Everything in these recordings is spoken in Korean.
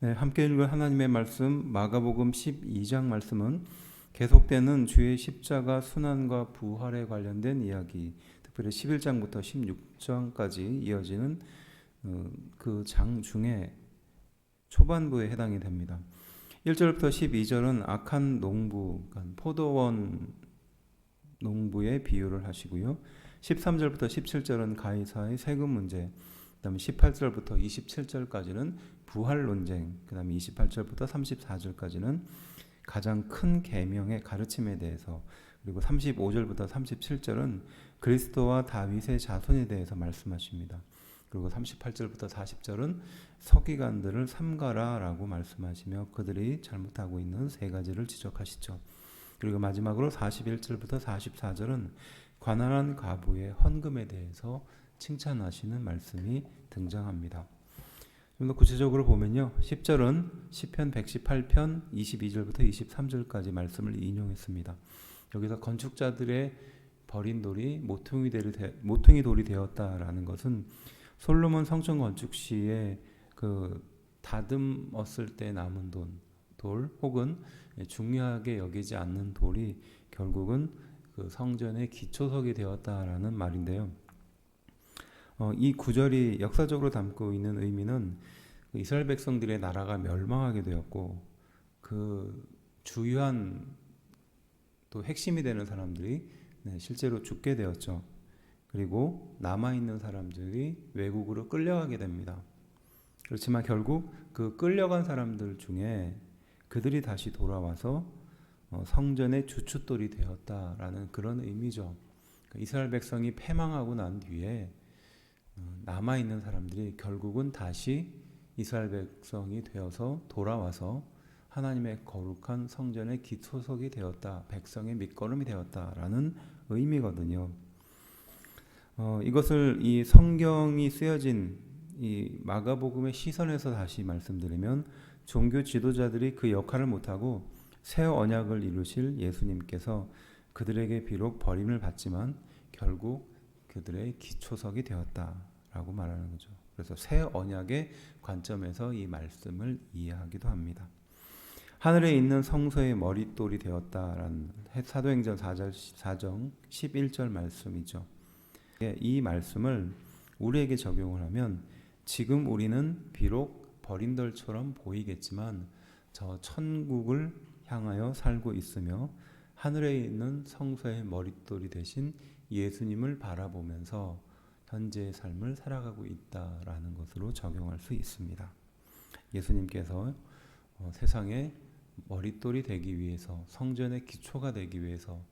네, 함께 읽을 하나님의 말씀 마가복음 12장 말씀은 계속되는 주의 십자가 순환과 부활에 관련된 이야기, 특별히 11장부터 16장까지 이어지는 그 장 중에 초반부에 해당이 됩니다. 1절부터 12절은 악한 농부, 그러니까 포도원 농부의 비유를 하시고요. 13절부터 17절은 가이사의 세금 문제, 그다음에 18절부터 27절까지는 부활 논쟁, 그다음에 28절부터 34절까지는 가장 큰 계명의 가르침에 대해서, 그리고 35절부터 37절은 그리스도와 다윗의 자손에 대해서 말씀하십니다. 그리고 38절부터 40절은 서기관들을 삼가라라고 말씀하시며 그들이 잘못하고 있는 세 가지를 지적하시죠. 그리고 마지막으로 41절부터 44절은 가난한 과부의 헌금에 대해서 칭찬하시는 말씀이 등장합니다. 좀 더 구체적으로 보면요. 10절은 시편 118편 22절부터 23절까지 말씀을 인용했습니다. 여기서 건축자들의 버린 돌이 모퉁이 돌이 되었다라는 것은 솔로몬 성전 건축 시에 그 다듬었을 때 남은 돌 혹은 중요하게 여기지 않는 돌이 결국은 그 성전의 기초석이 되었다라는 말인데요. 이 구절이 역사적으로 담고 있는 의미는 이스라엘 백성들의 나라가 멸망하게 되었고 그 주요한 또 핵심이 되는 사람들이 실제로 죽게 되었죠. 그리고 남아있는 사람들이 외국으로 끌려가게 됩니다. 그렇지만 결국 그 끌려간 사람들 중에 그들이 다시 돌아와서 성전의 주춧돌이 되었다라는 그런 의미죠. 이스라엘 백성이 패망하고 난 뒤에 남아있는 사람들이 결국은 다시 이스라엘 백성이 되어서 돌아와서 하나님의 거룩한 성전의 기초석이 되었다, 백성의 밑거름이 되었다라는 의미거든요. 이것을 이 성경이 쓰여진 이 마가복음의 시선에서 다시 말씀드리면 종교 지도자들이 그 역할을 못하고 새 언약을 이루실 예수님께서 그들에게 비록 버림을 받지만 결국 그들의 기초석이 되었다라고 말하는 거죠. 그래서 새 언약의 관점에서 이 말씀을 이해하기도 합니다. 하늘에 있는 성소의 머릿돌이 되었다라는 사도행전 4장 11절 말씀이죠. 이 말씀을 우리에게 적용을 하면 지금 우리는 비록 버린 돌처럼 보이겠지만 저 천국을 향하여 살고 있으며 하늘에 있는 성소의 머릿돌이 되신 예수님을 바라보면서 현재의 삶을 살아가고 있다라는 것으로 적용할 수 있습니다. 예수님께서 세상의 머릿돌이 되기 위해서, 성전의 기초가 되기 위해서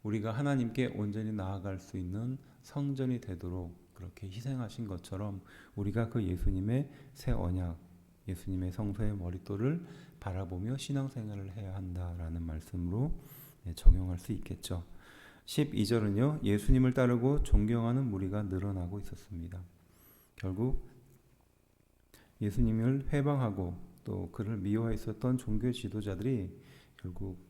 우리가 하나님께 온전히 나아갈 수 있는 성전이 되도록 그렇게 희생하신 것처럼 우리가 그 예수님의 새 언약, 예수님의 성소의 머릿돌을 바라보며 신앙생활을 해야 한다라는 말씀으로 적용할 수 있겠죠. 12절은요. 예수님을 따르고 존경하는 무리가 늘어나고 있었습니다. 결국 예수님을 회방하고 또 그를 미워했었던 종교 지도자들이 결국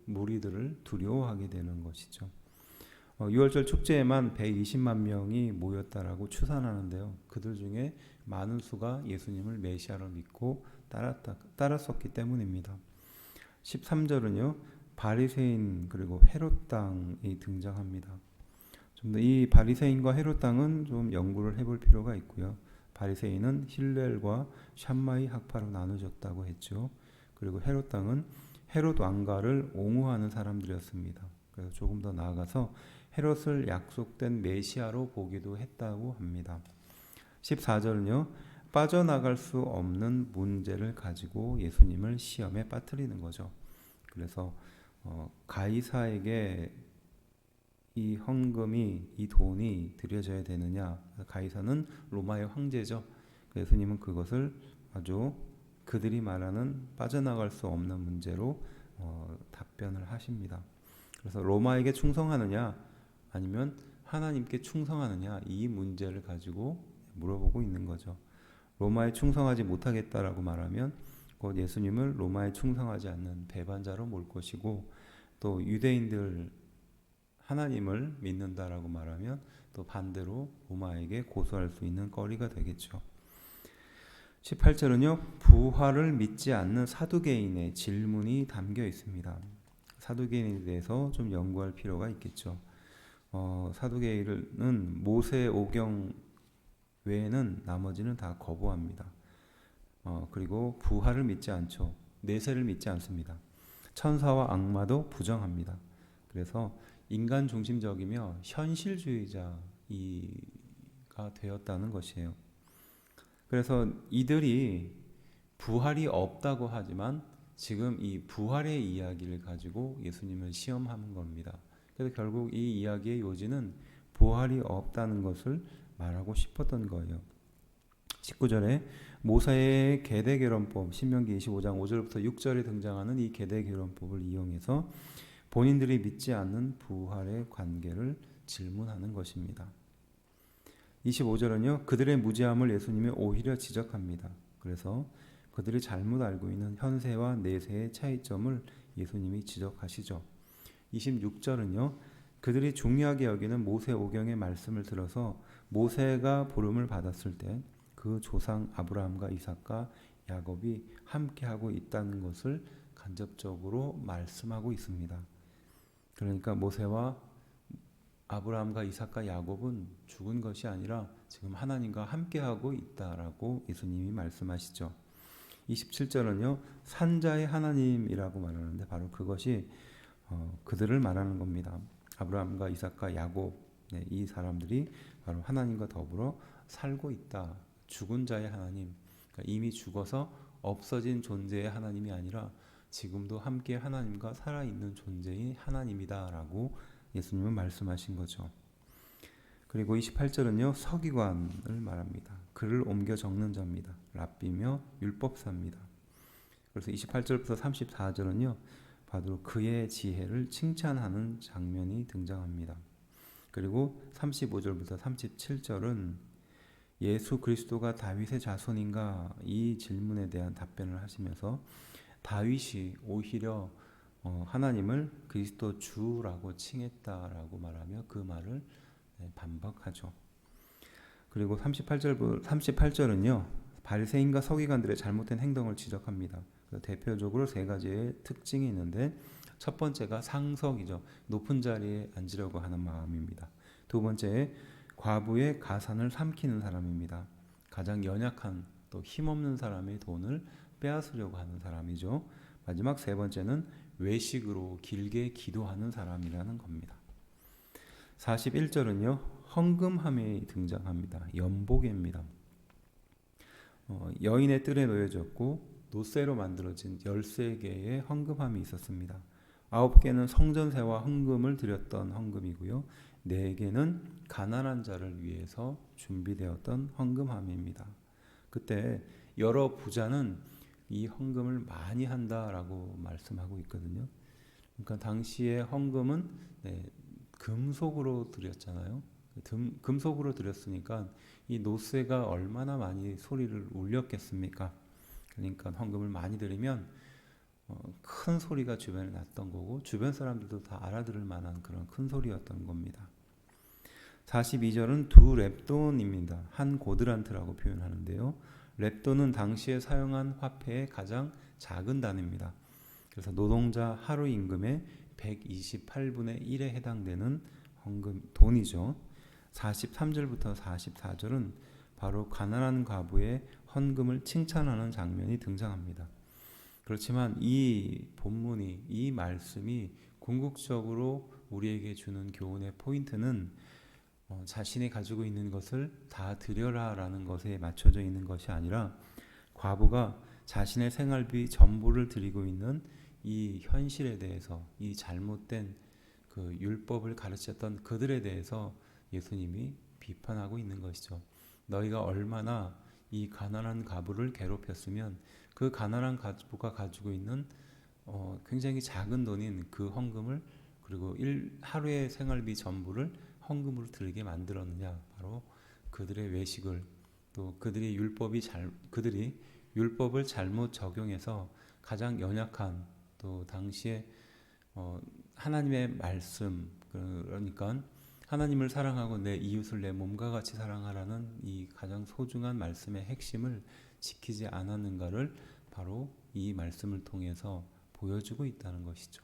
무리들을 두려워하게 되는 것이죠. 6월절 축제에만 120만 명이 모였다라고 추산하는데요. 그들 중에 많은 수가 예수님을 메시아로 믿고 따랐었기 때문입니다. 13절은요. 바리새인 그리고 헤롯 당이 등장합니다. 좀 더 이 바리새인과 헤롯 당은 좀 연구를 해볼 필요가 있고요. 바리새인은 힐렐과 샴마이 학파로 나누어졌다고 했죠. 그리고 헤롯 당은 헤롯 왕가를 옹호하는 사람들이었습니다. 그래서 조금 더 나아가서 헤롯을 약속된 메시아로 보기도 했다고 합니다. 14절은요. 빠져나갈 수 없는 문제를 가지고 예수님을 시험에 빠뜨리는 거죠. 그래서 가이사에게 이 헌금이, 이 돈이 드려져야 되느냐. 가이사는 로마의 황제죠. 예수님은 그것을 아주 그들이 말하는 빠져나갈 수 없는 문제로 답변을 하십니다. 그래서 로마에게 충성하느냐 아니면 하나님께 충성하느냐, 이 문제를 가지고 물어보고 있는 거죠. 로마에 충성하지 못하겠다라고 말하면 곧 예수님을 로마에 충성하지 않는 배반자로 몰 것이고, 또 유대인들 하나님을 믿는다라고 말하면 또 반대로 로마에게 고소할 수 있는 거리가 되겠죠. 18절은요. 부활을 믿지 않는 사두개인의 질문이 담겨 있습니다. 사두개인에 대해서 좀 연구할 필요가 있겠죠. 사두개인은 모세 오경 외에는 나머지는 다 거부합니다. 그리고 부활을 믿지 않죠. 내세를 믿지 않습니다. 천사와 악마도 부정합니다. 그래서 인간 중심적이며 현실주의자가 되었다는 것이에요. 그래서 이들이 부활이 없다고 하지만 지금 이 부활의 이야기를 가지고 예수님을 시험하는 겁니다. 그래서 결국 이 이야기의 요지는 부활이 없다는 것을 말하고 싶었던 거예요. 19절에 모세의 계대결혼법, 신명기 25장 5절부터 6절에 등장하는 이 계대결혼법을 이용해서 본인들이 믿지 않는 부활의 관계를 질문하는 것입니다. 25절은요. 그들의 무지함을 예수님이 오히려 지적합니다. 그래서 그들이 잘못 알고 있는 현세와 내세의 차이점을 예수님이 지적하시죠. 26절은요. 그들이 중요하게 여기는 모세 오경의 말씀을 들어서 모세가 부름을 받았을 때 그 조상 아브라함과 이삭과 야곱이 함께하고 있다는 것을 간접적으로 말씀하고 있습니다. 그러니까 모세와 아브라함과 이삭과 야곱은 죽은 것이 아니라 지금 하나님과 함께하고 있다라고 예수님이 말씀하시죠. 27절은요. 산자의 하나님이라고 말하는데 바로 그것이 그들을 말하는 겁니다. 아브라함과 이삭과 야곱, 이 사람들이 바로 하나님과 더불어 살고 있다. 죽은 자의 하나님, 그러니까 이미 죽어서 없어진 존재의 하나님이 아니라 지금도 함께 하나님과 살아있는 존재인 하나님이다라고 예수님은 말씀하신 거죠. 그리고 28절은요. 서기관을 말합니다. 글을 옮겨 적는 자입니다. 랍비며 율법사입니다. 그래서 28절부터 34절은요. 바로 그의 지혜를 칭찬하는 장면이 등장합니다. 그리고 35절부터 37절은 예수 그리스도가 다윗의 자손인가 이 질문에 대한 답변을 하시면서 다윗이 오히려 하나님을 그리스도 주라고 칭했다라고 말하며 그 말을 반박하죠. 그리고 38절은요. 바리새인과 서기관들의 잘못된 행동을 지적합니다. 대표적으로 세 가지의 특징이 있는데 첫 번째가 상석이죠. 높은 자리에 앉으려고 하는 마음입니다. 두 번째, 과부의 가산을 삼키는 사람입니다. 가장 연약한 또 힘없는 사람의 돈을 빼앗으려고 하는 사람이죠. 마지막 세 번째는 외식으로 길게 기도하는 사람이라는 겁니다. 41절은요. 헌금함이 등장합니다. 연복입니다. 여인의 뜰에 놓여졌고 노쇠로 만들어진 13개의 헌금함이 있었습니다. 9개는 성전세와 헌금을 드렸던 헌금이고요. 4개는 가난한 자를 위해서 준비되었던 헌금함입니다. 그때 여러 부자는 이 헌금을 많이 한다라고 말씀하고 있거든요. 그러니까 당시의 헌금은 금속으로 드렸잖아요. 금속으로 드렸으니까 이 노쇠가 얼마나 많이 소리를 울렸겠습니까? 그러니까 헌금을 많이 드리면 큰 소리가 주변에 났던 거고 주변 사람들도 다 알아들을 만한 그런 큰 소리였던 겁니다. 42절은 두 렙돈입니다. 한 고드란트라고 표현하는데요. 렙돈은 당시에 사용한 화폐의 가장 작은 단위입니다. 그래서 노동자 하루 임금의 128분의 1에 해당되는 헌금 돈이죠. 43절부터 44절은 바로 가난한 과부의 헌금을 칭찬하는 장면이 등장합니다. 그렇지만 이 본문이 이 말씀이 궁극적으로 우리에게 주는 교훈의 포인트는 자신이 가지고 있는 것을 다 드려라라는 것에 맞춰져 있는 것이 아니라 과부가 자신의 생활비 전부를 드리고 있는 이 현실에 대해서 이 잘못된 그 율법을 가르쳤던 그들에 대해서 예수님이 비판하고 있는 것이죠. 너희가 얼마나 이 가난한 과부를 괴롭혔으면 그 가난한 과부가 가지고 있는 굉장히 작은 돈인 그 헌금을 그리고 하루의 생활비 전부를 헌금으로 들게 만들었느냐. 바로 그들의 외식을 또 그들이 율법을 잘못 적용해서 가장 연약한 또 당시에 하나님의 말씀 그러니까 하나님을 사랑하고 내 이웃을 내 몸과 같이 사랑하라는 이 가장 소중한 말씀의 핵심을 지키지 않았는가를 바로 이 말씀을 통해서 보여주고 있다는 것이죠.